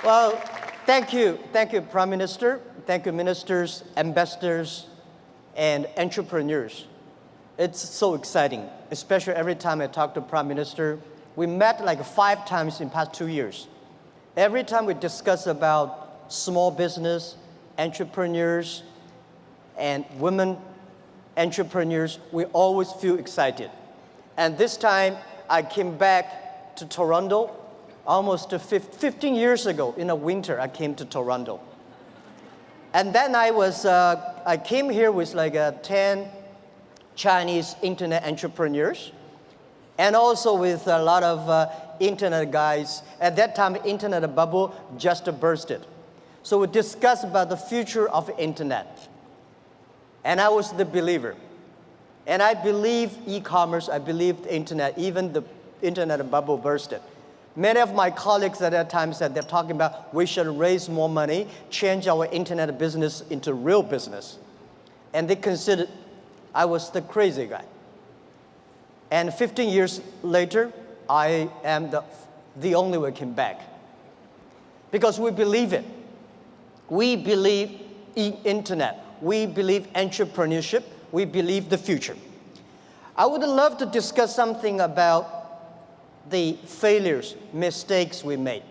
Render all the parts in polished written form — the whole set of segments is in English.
Well, thank you, Prime Minister. Thank you, ministers, ambassadors, and entrepreneurs. It's so exciting, especially every time I talk to Prime Minister. We met like 5 times in the past 2 years. Every time we discuss about small business, entrepreneurs, and women entrepreneurs, we always feel excited. And this time, I came back to Toronto. Almost 15 years ago, in the winter, I came to Toronto. And then I came here with like 10 Chinese internet entrepreneurs, and also with a lot of internet guys. At that time, the internet bubble just bursted. So we discussed about the future of the internet. And I was the believer. And I believe e-commerce, I believe the internet, even the internet bubble bursted. Many of my colleagues at that time said they're talking about we should raise more money, change our internet business into real business. And they considered I was the crazy guy. And 15 years later, I am the only one came back. Because we believe it. We believe in internet. We believe entrepreneurship. We believe the future. I would love to discuss something about the failures, mistakes we made.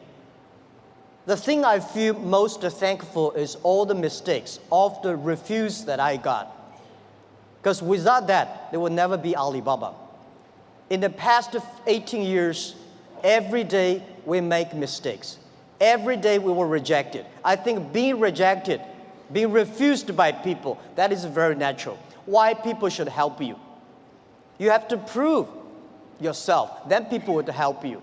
The thing I feel most thankful is all the mistakes, all the refuse that I got. Because without that, there would never be Alibaba. In the past 18 years, every day we make mistakes. Every day we were rejected. I think being rejected, being refused by people, that is very natural. Why people should help you? You have to prove yourself, then people would help you.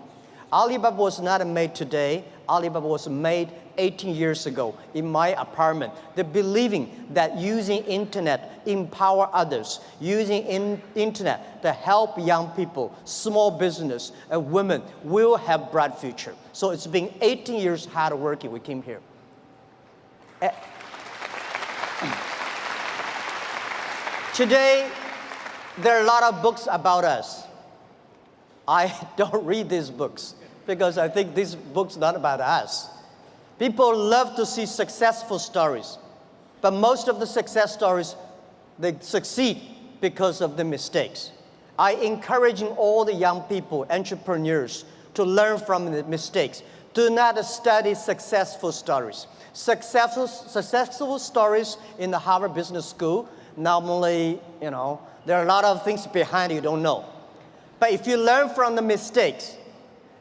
Alibaba was not made today. Alibaba was made 18 years ago in my apartment. The believing that using internet empower others, using internet to help young people, small business, and women will have bright future. So it's been 18 years hard working. We came here. Today, there are a lot of books about us. I don't read these books because I think these books are not about us. People love to see successful stories, but most of the success stories, they succeed because of the mistakes. I encouraging all the young people, entrepreneurs, to learn from the mistakes. Do not study successful stories. Successful stories in the Harvard Business School, normally, there are a lot of things behind you don't know. But if you learn from the mistakes,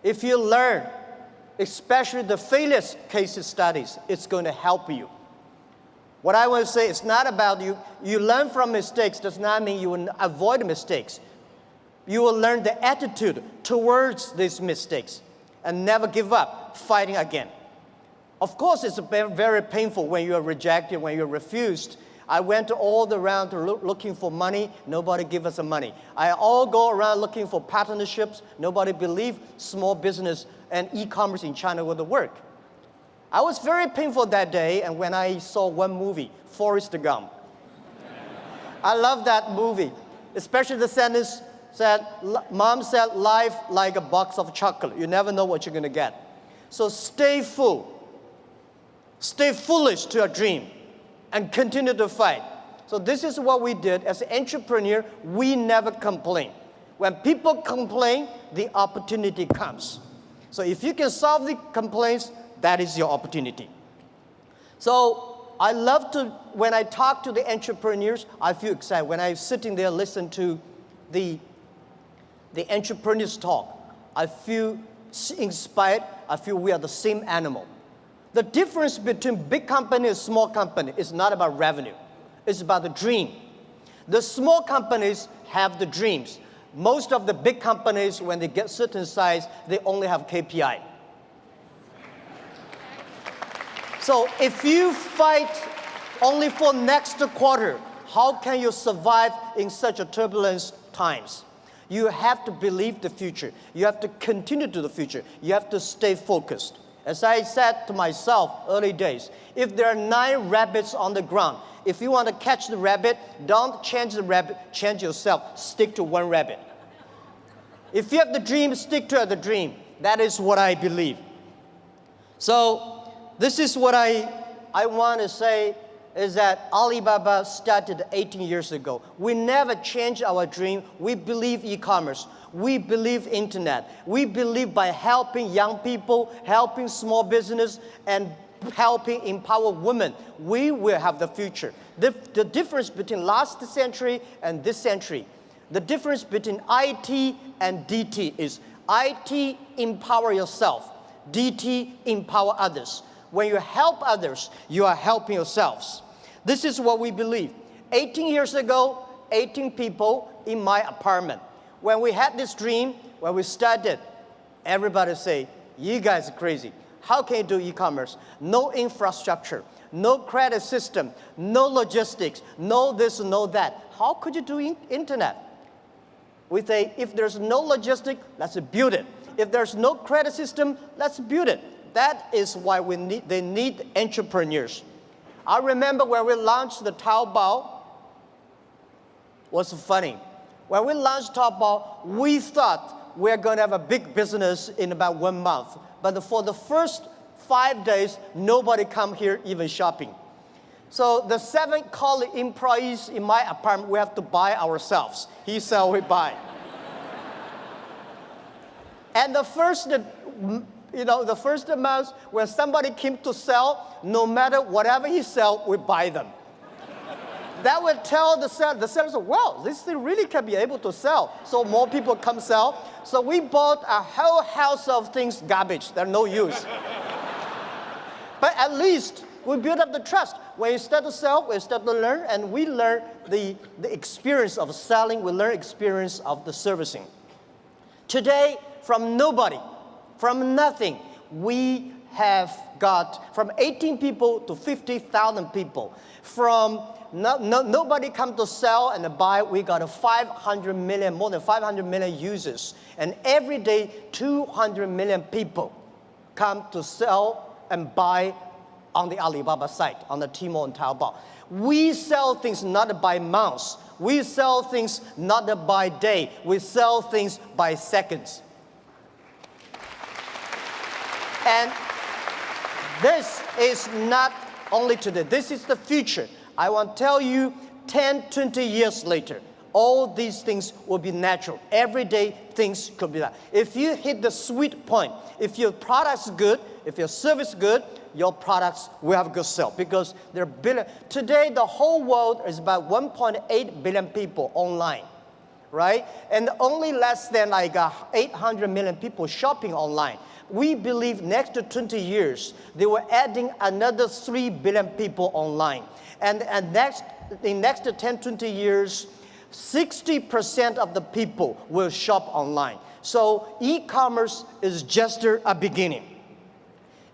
if you learn, especially the failure case studies, it's going to help you. What I want to say is not about you. You learn from mistakes does not mean you will avoid mistakes. You will learn the attitude towards these mistakes and never give up fighting again. Of course, it's very painful when you are rejected, when you're refused. I went all around looking for money. Nobody give us the money. I all go around looking for partnerships. Nobody believed small business and e-commerce in China would work. I was very painful that day, and when I saw one movie, Forrest Gump. I love that movie, especially the sentence said, Mom said, life like a box of chocolate. You never know what you're going to get. So stay full. Stay foolish to your dream. And continue to fight. So this is what we did. As an entrepreneur, we never complain. When people complain, the opportunity comes. So if you can solve the complaints, that is your opportunity. So I love to, when I talk to the entrepreneurs, I feel excited. When I'm sitting there listen to the entrepreneurs talk, I feel inspired. I feel we are the same animal. The difference between big company and small company is not about revenue. It's about the dream. The small companies have the dreams. Most of the big companies, when they get certain size, they only have KPI. So if you fight only for next quarter, how can you survive in such a turbulent times? You have to believe the future. You have to continue to the future. You have to stay focused. As I said to myself early days, if there are 9 rabbits on the ground, if you want to catch the rabbit, don't change the rabbit, change yourself, stick to one rabbit. If you have the dream, stick to the dream. That is what I believe. So This is what I want to say is that Alibaba started 18 years ago. We never changed our dream. We believe e-commerce. We believe internet. We believe by helping young people, helping small business, and helping empower women, we will have the future. The difference between last century and this century, the difference between IT and DT is IT, empower yourself. DT, empower others. When you help others, you are helping yourselves. This is what we believe. 18 years ago, 18 people in my apartment. When we had this dream, when we started, everybody say, you guys are crazy. How can you do e-commerce? No infrastructure, no credit system, no logistics, no this, no that. How could you do internet? We say, if there's no logistics, let's build it. If there's no credit system, let's build it. That is why they need entrepreneurs. I remember when we launched the Taobao, was funny. When we launched Taobao, we thought we're going to have a big business in about 1 month. But for the first 5 days, nobody come here even shopping. So the 7 colleague employees in my apartment, we have to buy ourselves. He sell, we buy. And the first month, when somebody came to sell, no matter whatever he sell, we buy them. That would tell the sellers, well, this thing really can be able to sell. So more people come sell. So we bought a whole house of things, garbage, they're no use. But at least we build up the trust. When you start to sell, we start to learn, and we learn the experience of selling, we learn experience of the servicing. Today, from nobody, from nothing, we have got from 18 people to 50,000 people. From nobody come to sell and buy, we got 500 million, more than 500 million users. And every day, 200 million people come to sell and buy on the Alibaba site, on the Tmall and Taobao. We sell things not by months. We sell things not by day. We sell things by seconds. And this is not only today, this is the future. I want to tell you, 10, 20 years later, all these things will be natural. Every day, things could be that. If you hit the sweet point, if your product's good, if your service is good, your products will have good sale because there are billion. Today, the whole world is about 1.8 billion people online, right? And only less than like 800 million people shopping online. We believe next to 20 years, they were adding another 3 billion people online. And in next 10, 20 years, 60% of the people will shop online. So e-commerce is just a beginning.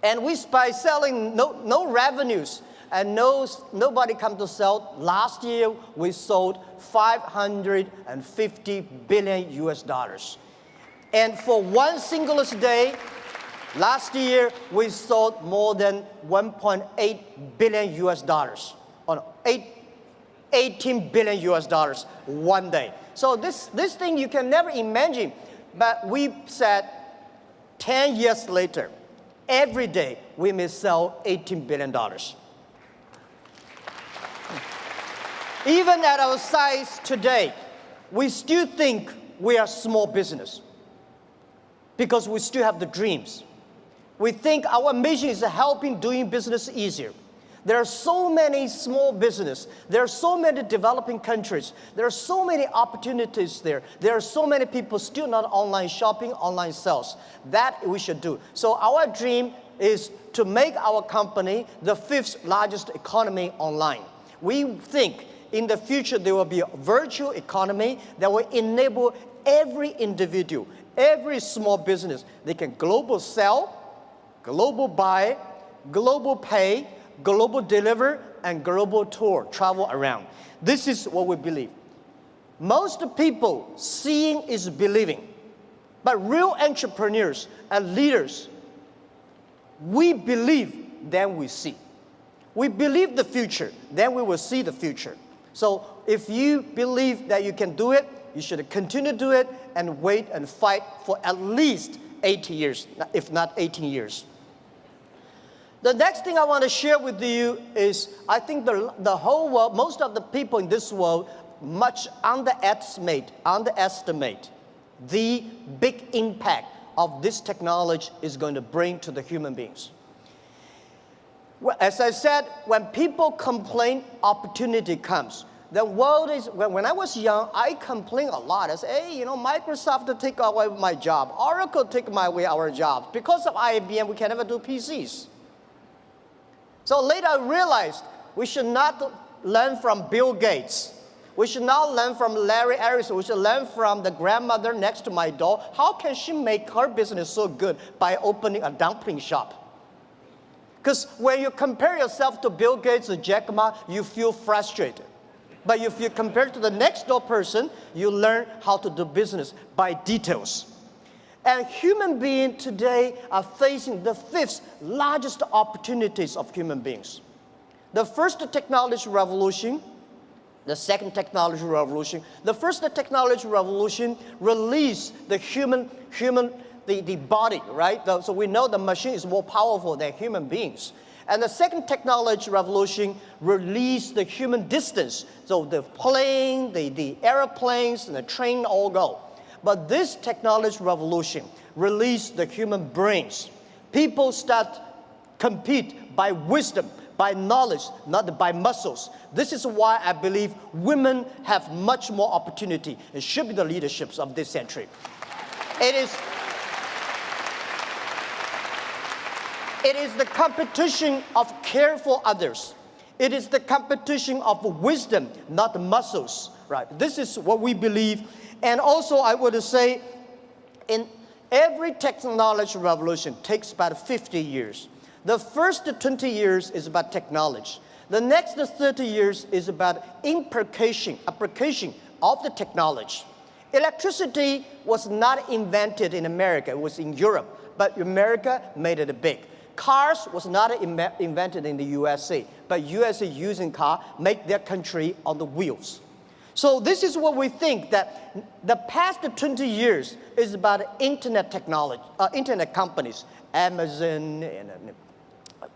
And by selling no revenues and nobody come to sell, last year we sold 550 billion US dollars. And for one single day, last year we sold more than 1.8 billion US dollars. 18 billion US dollars one day. So this thing you can never imagine. But we said 10 years later, every day we may sell $18 billion. Even at our size today, we still think we are small business because we still have the dreams. We think our mission is helping doing business easier. There are so many small businesses. There are so many developing countries. There are so many opportunities there. There are so many people still not online shopping, online sales. That we should do. So our dream is to make our company the 5th largest economy online. We think in the future there will be a virtual economy that will enable every individual, every small business. They can global sell, global buy, global pay, global deliver, and global tour, travel around. This is what we believe. Most people, seeing is believing. But real entrepreneurs and leaders, we believe, then we see. We believe the future, then we will see the future. So if you believe that you can do it, you should continue to do it and wait and fight for at least 80 years, if not 18 years. The next thing I want to share with you is I think the whole world, most of the people in this world, much underestimate the big impact of this technology is going to bring to the human beings. Well, as I said, when people complain, opportunity comes. The world is, when I was young, I complained a lot. I said, hey, you know, Microsoft take away my job. Oracle take away our jobs. Because of IBM, we can never do PCs. So later I realized we should not learn from Bill Gates. We should not learn from Larry Ellison. We should learn from the grandmother next to my door. How can she make her business so good by opening a dumpling shop? Because when you compare yourself to Bill Gates or Jackma, you feel frustrated. But if you compare to the next door person, you learn how to do business by details. And human beings today are facing the 5th largest opportunities of human beings. The first technology revolution, the second technology revolution. The first technology revolution released the the body, right? So we know the machine is more powerful than human beings. And the second technology revolution released the human distance. So the plane, the airplanes, and the train all go. But this technology revolution released the human brains. People start compete by wisdom, by knowledge, not by muscles. This is why I believe women have much more opportunity and should be the leaderships of this century. It is the competition of care for others. It is the competition of wisdom, not muscles, right? This is what we believe. And also I would say, in every technology revolution takes about 50 years. The first 20 years is about technology. The next 30 years is about application of the technology. Electricity was not invented in America, it was in Europe, but America made it big. Cars was not invented in the USA, but USA using car make their country on the wheels. So this is what we think, that the past 20 years is about internet technology, internet companies, Amazon, and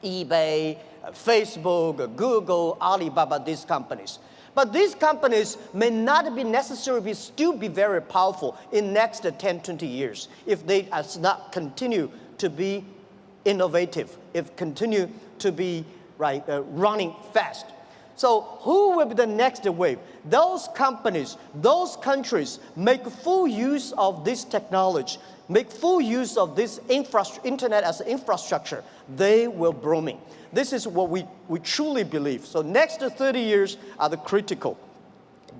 eBay, Facebook, Google, Alibaba, these companies. But these companies may not be necessarily still be very powerful in next 10, 20 years if they not continue to be innovative, if continue to be running fast. So who will be the next wave? Those companies, those countries make full use of this technology, make full use of this internet as an infrastructure. They will booming. This is what we truly believe. So next 30 years are the critical.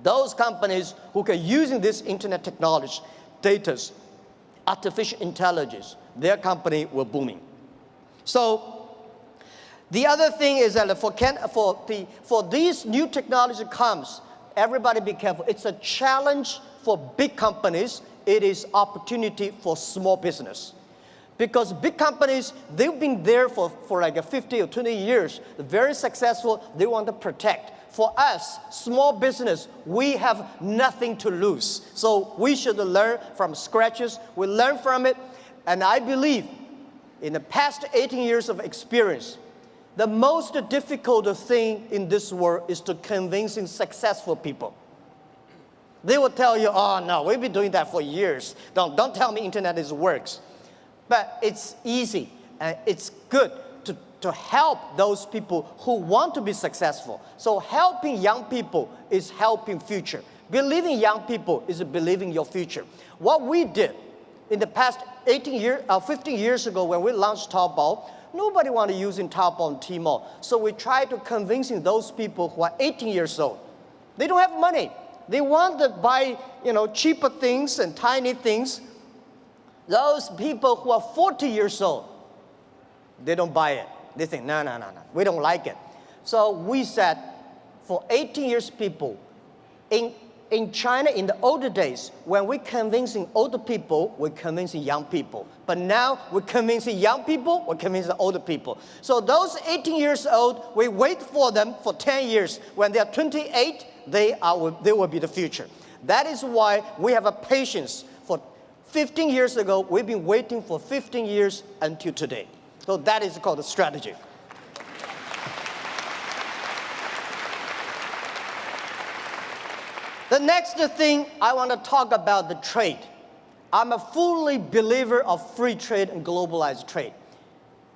Those companies who can using this internet technology, data, artificial intelligence, their company will booming. So the other thing is that for these new technology comes, everybody be careful. It's a challenge for big companies. It is opportunity for small business. Because big companies, they've been there for like 50 or 20 years, very successful, they want to protect. For us, small business, we have nothing to lose. So we should learn from scratches, we learn from it, and I believe in the past 18 years of experience, the most difficult thing in this world is to convincing successful people. They will tell you, oh no, we've been doing that for years. Don't tell me internet works. But it's easy and it's good to help those people who want to be successful. So helping young people is helping future. Believing young people is believing your future. What we did in the past 15 years ago when we launched Taobao, nobody wanted to use Taobao and Tmall. So we tried to convincing those people who are 18 years old. They don't have money. They want to buy, cheaper things and tiny things. Those people who are 40 years old, they don't buy it. They think, no, we don't like it. So we said, for 18 years people, in China, in the older days, when we're convincing older people, we're convincing young people. But now we're convincing young people, we're convincing older people. So those 18 years old, we wait for them for 10 years. When they're 28, they will be the future. That is why we have a patience. For 15 years ago, we've been waiting for 15 years until today. So that is called a strategy. The next thing I want to talk about the trade. I'm a fully believer of free trade and globalized trade.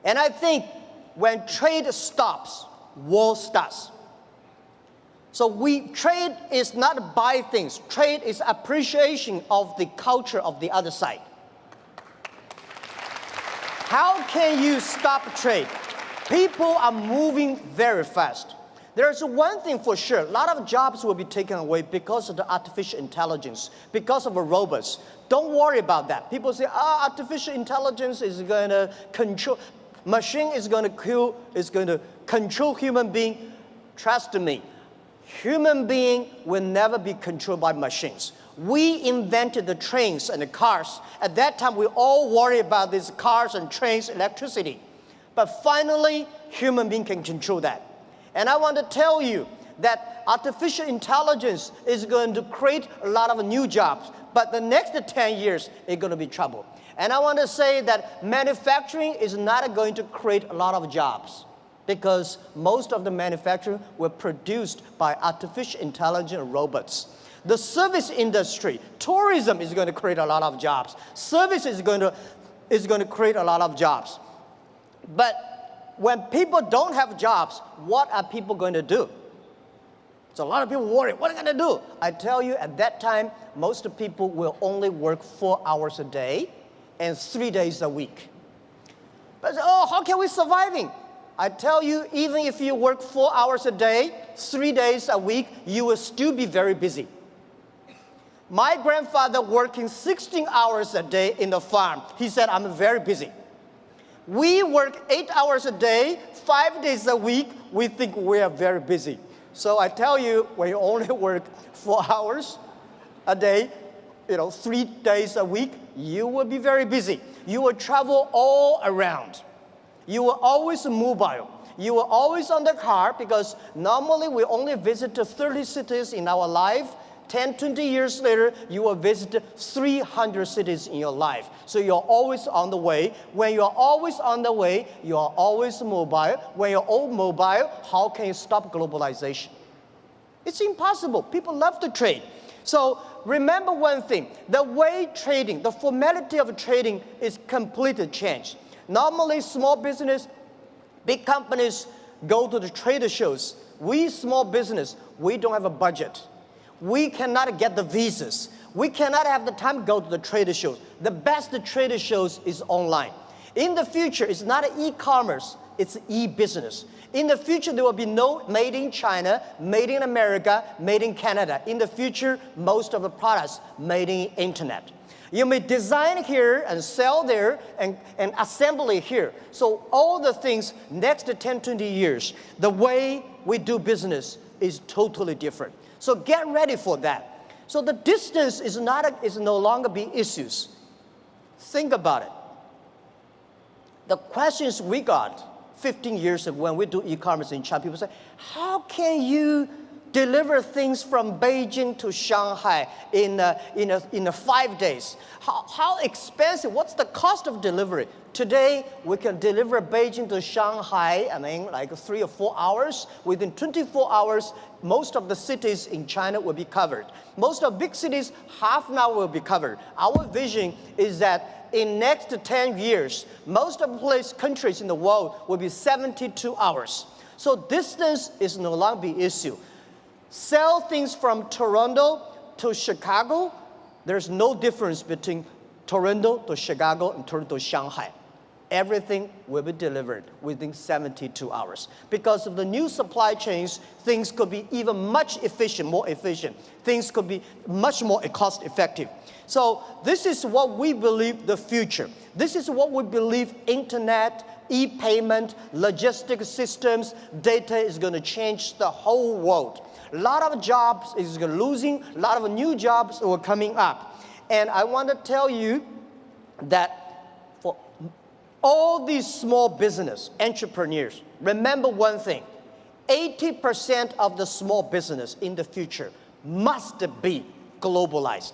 And I think when trade stops, war starts. So trade is not buy things. Trade is appreciation of the culture of the other side. How can you stop trade? People are moving very fast. There's one thing for sure, a lot of jobs will be taken away because of the artificial intelligence, because of the robots. Don't worry about that. People say, artificial intelligence is going to control, machine is going to control human being. Trust me, human being will never be controlled by machines. We invented the trains and the cars. At that time, we all worry about these cars and trains, electricity. But finally, human being can control that. And I want to tell you that artificial intelligence is going to create a lot of new jobs. But the next 10 years, it's going to be trouble. And I want to say that manufacturing is not going to create a lot of jobs, because most of the manufacturing were produced by artificial intelligence robots. The service industry, tourism is going to create a lot of jobs. Service is going to create a lot of jobs. But when people don't have jobs, what are people going to do? So a lot of people worry, what are they going to do? I tell you, at that time, most people will only work 4 hours a day and 3 days a week. But how can we surviving? I tell you, even if you work 4 hours a day, 3 days a week, you will still be very busy. My grandfather working 16 hours a day in the farm. He said, I'm very busy. We work 8 hours a day, 5 days a week. We think we are very busy. So I tell you, when you only work 4 hours a day, 3 days a week, you will be very busy. You will travel all around. You will always mobile. You will always on the car, because normally we only visit 30 cities in our life. 10, 20 years later, you will visit 300 cities in your life. So you're always on the way. When you're always on the way, you are always mobile. When you're all mobile, how can you stop globalization? It's impossible. People love to trade. So remember one thing, the way trading, the formality of trading is completely changed. Normally, small business, big companies go to the trade shows. We small business, we don't have a budget. We cannot get the visas. We cannot have the time to go to the trade shows. The best trade shows is online. In the future, it's not e-commerce, it's e-business. In the future, there will be no made in China, made in America, made in Canada. In the future, most of the products made in internet. You may design here and sell there and assembly here. So all the things next 10, 20 years, the way we do business is totally different. So get ready for that. So the distance is no longer be issues. Think about it. The questions we got 15 years ago when we do e-commerce in China, people say, how can you deliver things from Beijing to Shanghai in 5 days? How expensive? What's the cost of delivery? Today, we can deliver Beijing to Shanghai, like 3 or 4 hours. Within 24 hours, most of the cities in China will be covered. Most of big cities, half an hour will be covered. Our vision is that in next 10 years, most of the countries in the world will be 72 hours. So distance is no longer the issue. Sell things from Toronto to Chicago, there's no difference between Toronto to Chicago and Toronto to Shanghai. Everything will be delivered within 72 hours. Because of the new supply chains, things could be even more efficient. Things could be much more cost effective. So this is what we believe the future. This is what we believe internet, e-payment, logistic systems, data is going to change the whole world. A lot of jobs is losing, a lot of new jobs are coming up. And I want to tell you that for all these small business entrepreneurs, remember one thing, 80% of the small business in the future must be globalized.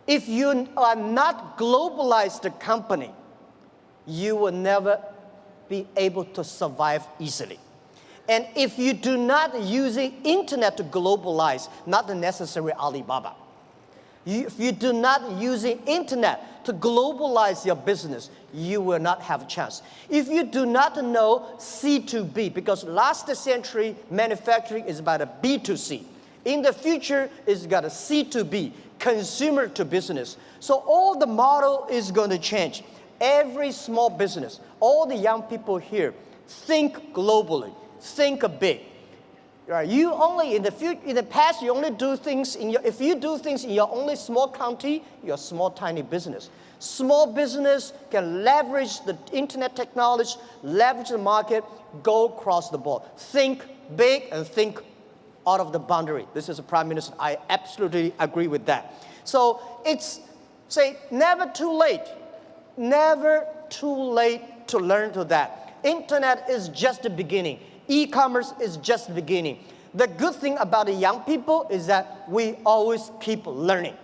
If you are not globalized company, you will never be able to survive easily. And if you do not use the internet to globalize, not the necessary Alibaba. If you do not use the internet to globalize your business, you will not have a chance. If you do not know C2B, because last century manufacturing is about a B2C. In the future, it's got a C2B, consumer to business. So all the model is going to change. Every small business, all the young people here, think globally, think big. Right? You only in the past you only do things if you do things in your only small county, you're a small tiny business. Small business can leverage the internet technology, leverage the market, go across the board. Think big and think out of the boundary. This is a prime minister. I absolutely agree with that. So it's never too late. Never too late to learn to that. Internet is just the beginning. E-commerce is just the beginning. The good thing about the young people is that we always keep learning.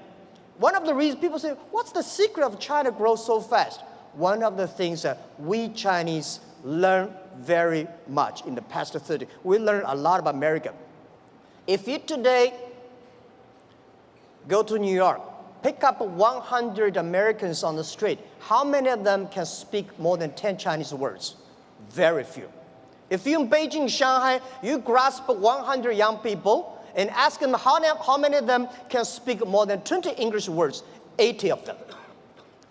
One of the reasons people say, what's the secret of China grow so fast? One of the things that we Chinese learn very much in the past 30. We learn a lot about America. If you today go to New York, pick up 100 Americans on the street, how many of them can speak more than 10 Chinese words? Very few. If you're in Beijing, Shanghai, you grasp 100 young people and ask them how many of them can speak more than 20 English words, 80 of them.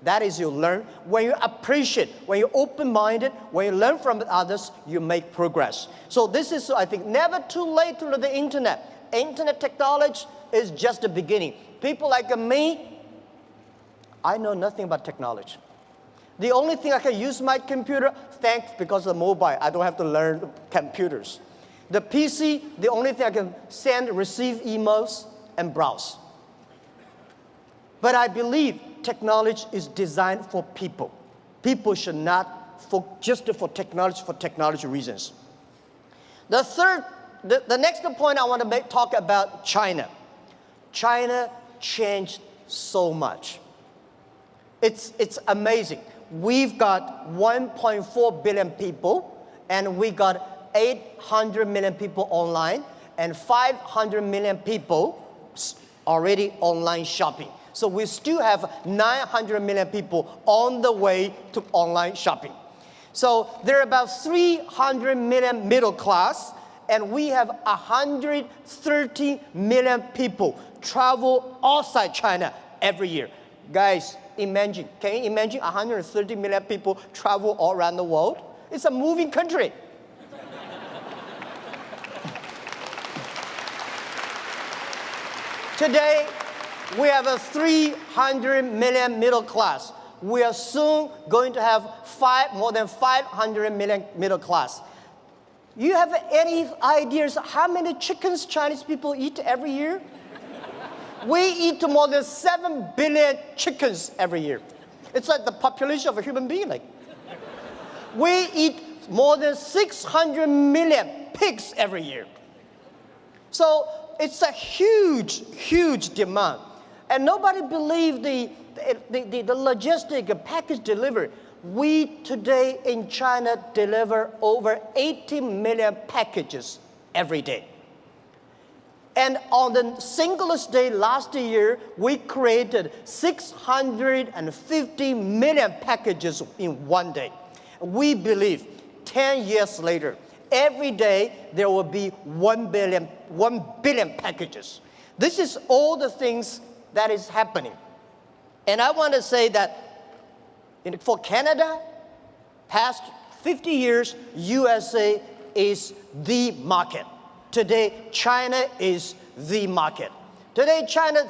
That is you learn. When you appreciate, when you're open-minded, when you learn from others, you make progress. So this is, I think, never too late to learn the internet. Internet technology is just the beginning. People like me, I know nothing about technology. The only thing I can use my computer, thanks because of mobile, I don't have to learn computers. The PC, the only thing I can send, receive emails, and browse. But I believe technology is designed for people. People should not just for technology reasons. The next point I want to talk about China. China changed so much. It's amazing. We've got 1.4 billion people, and we got 800 million people online, and 500 million people already online shopping. So we still have 900 million people on the way to online shopping. So there are about 300 million middle class, and we have 130 million people travel outside China every year. Guys, imagine, can you imagine 130 million people travel all around the world? It's a moving country. Today, we have a 300 million middle class. We are soon going to have more than 500 million middle class. You have any ideas how many chickens Chinese people eat every year? We eat more than 7 billion chickens every year. It's like the population of a human being. We eat more than 600 million pigs every year. So it's a huge, huge demand. And nobody believes the logistic package delivery. We today in China deliver over 80 million packages every day. And on the Singles' Day last year, we created 650 million packages in one day. We believe 10 years later, every day there will be 1 billion packages. This is all the things that is happening. And I want to say that for Canada, past 50 years, USA is the market. Today, China is the market. Today, China,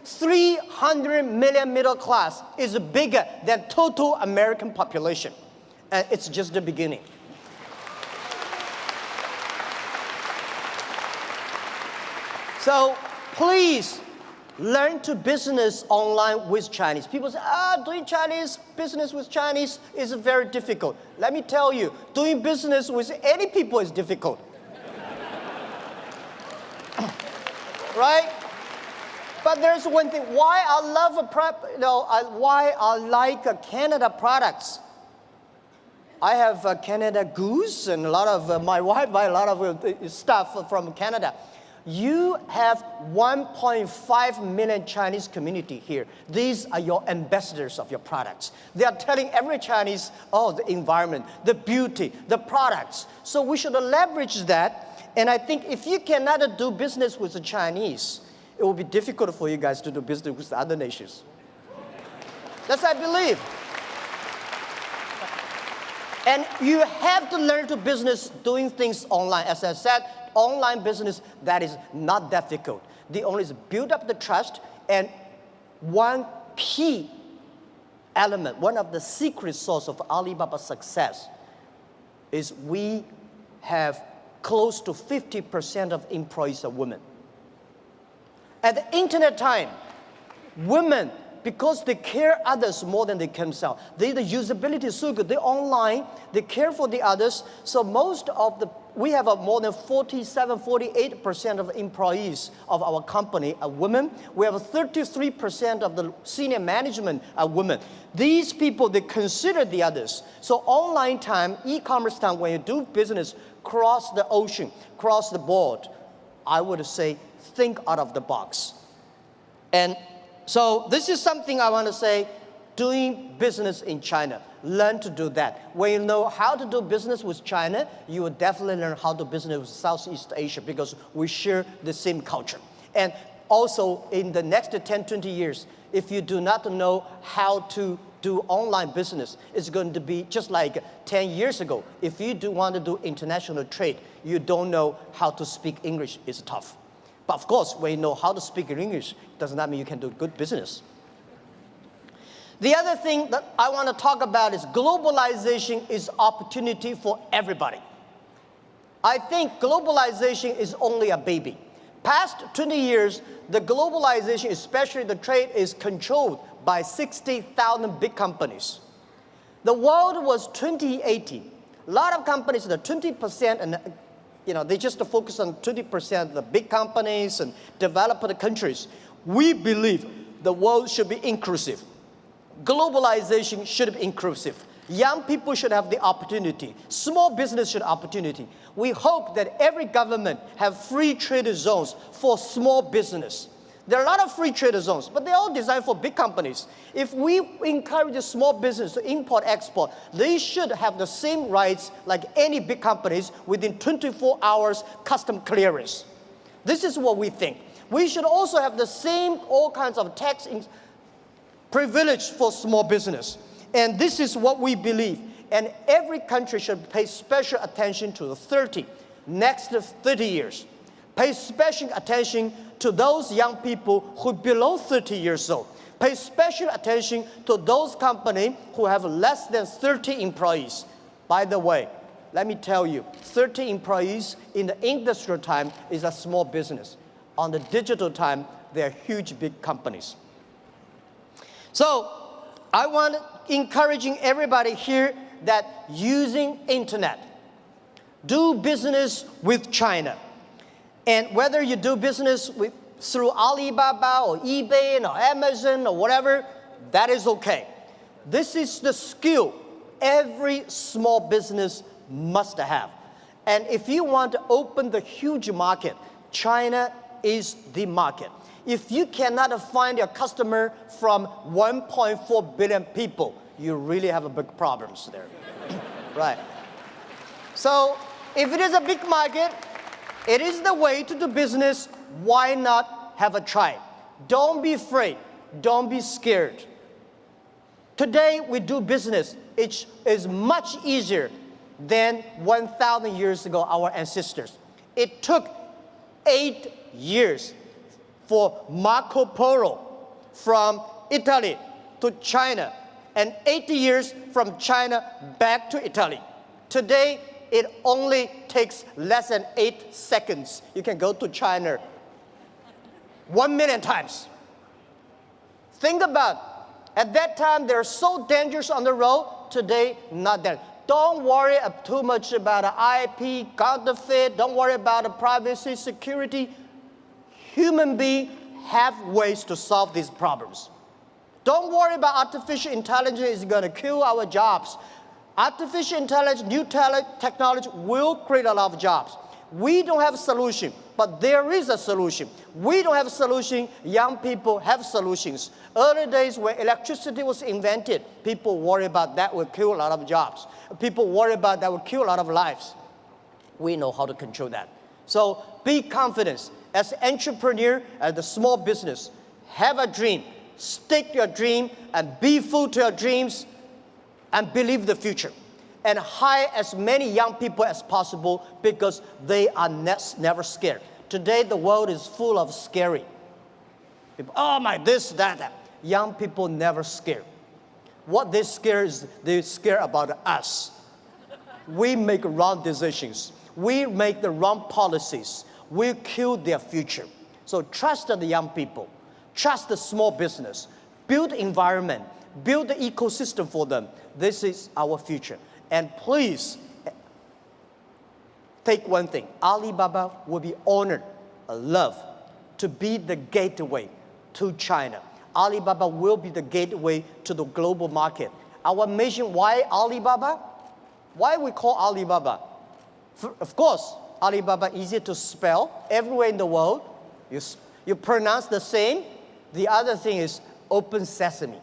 300 million middle class is bigger than total American population. And it's just the beginning. So please learn to business online with Chinese. People say, doing Chinese business with Chinese is very difficult. Let me tell you, doing business with any people is difficult. Right? But there's one thing, why I like Canada products. I have Canada Goose and a lot of, my wife buy a lot of stuff from Canada. You have 1.5 million Chinese community here. These are your ambassadors of your products. They are telling every Chinese, oh, the environment, the beauty, the products. So we should leverage that. And I think if you cannot do business with the Chinese, it will be difficult for you guys to do business with the other nations. That's I believe. And you have to learn to business doing things online. As I said, online business, that is not that difficult. The only is build up the trust, and one key element, one of the secret source of Alibaba's success is we have close to 50% of employees are women. At the internet time, women, because they care others more than they care themselves. The usability is so good. They're online. They care for the others. So we have more than 47, 48% of employees of our company are women. We have 33% of the senior management are women. These people, they consider the others. So online time, e-commerce time, when you do business cross the ocean, cross the board, I would say think out of the box. And so this is something I want to say, doing business in China. Learn to do that. When you know how to do business with China, you will definitely learn how to do business with Southeast Asia because we share the same culture. And also in the next 10, 20 years, if you do not know how to do online business, it's going to be just like 10 years ago. If you do want to do international trade, you don't know how to speak English, it's tough. But of course, when you know how to speak English, does not mean you can do good business. The other thing that I want to talk about is globalization is opportunity for everybody. I think globalization is only a baby. Past 20 years, the globalization, especially the trade, is controlled by 60,000 big companies. The world was 2080. A lot of companies, the 20%, and they just focus on 20% of the big companies and developed countries. We believe the world should be inclusive. Globalization should be inclusive. Young people should have the opportunity. Small business should have opportunity. We hope that every government have free trade zones for small business. There are a lot of free trade zones, but they're all designed for big companies. If we encourage the small business to import, export, they should have the same rights like any big companies within 24 hours custom clearance. This is what we think. We should also have the same all kinds of tax privilege for small business. And this is what we believe. And every country should pay special attention to the next 30 years. Pay special attention to those young people who are below 30 years old. Pay special attention to those companies who have less than 30 employees. By the way, let me tell you, 30 employees in the industrial time is a small business. On the digital time, they are huge, big companies. So I want encouraging everybody here that using internet, do business with China. And whether you do business through Alibaba or eBay or Amazon or whatever, that is okay. This is the skill every small business must have. And if you want to open the huge market, China is the market. If you cannot find your customer from 1.4 billion people, you really have a big problems there. Right. So if it is a big market, it is the way to do business. Why not have a try? Don't be afraid. Don't be scared. Today we do business. It is much easier than 1,000 years ago, our ancestors. It took 8 years for Marco Polo from Italy to China, and 80 years from China back to Italy. Today, it only takes less than 8 seconds. You can go to China 1 million times. Think about, at that time, they're so dangerous on the road. Today, not that. Don't worry too much about IP, counterfeit. Don't worry about privacy, security. Human beings have ways to solve these problems. Don't worry about artificial intelligence is going to kill our jobs. Artificial intelligence, new technology will create a lot of jobs. We don't have a solution, but there is a solution. We don't have a solution, young people have solutions. Early days when electricity was invented, people worry about that will kill a lot of jobs. People worry about that will kill a lot of lives. We know how to control that. So be confident. As an entrepreneur, as a small business, have a dream, stick to your dream, and be full to your dreams, and believe the future. And hire as many young people as possible because they are never scared. Today, the world is full of scary people. Oh my, this, that. Young people never scared. What they scare is they scare about us. We make wrong decisions. We make the wrong policies. We kill their future. So trust the young people. Trust the small business. Build environment. Build the ecosystem for them. This is our future. And please, take one thing. Alibaba will be honored, loved, to be the gateway to China. Alibaba will be the gateway to the global market. Our mission, why Alibaba? Why we call Alibaba? Of course, Alibaba easier to spell everywhere in the world. You pronounce the same. The other thing is open sesame.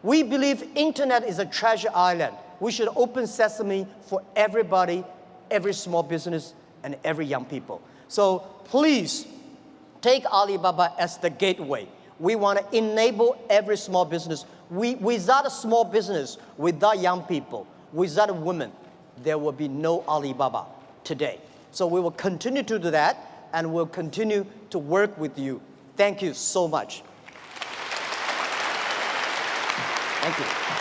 We believe internet is a treasure island. We should open sesame for everybody, every small business, and every young people. So please take Alibaba as the gateway. We want to enable every small business. Without a small business, without young people, without women, there will be no Alibaba today. So we will continue to do that, and we'll continue to work with you. Thank you so much. Thank you.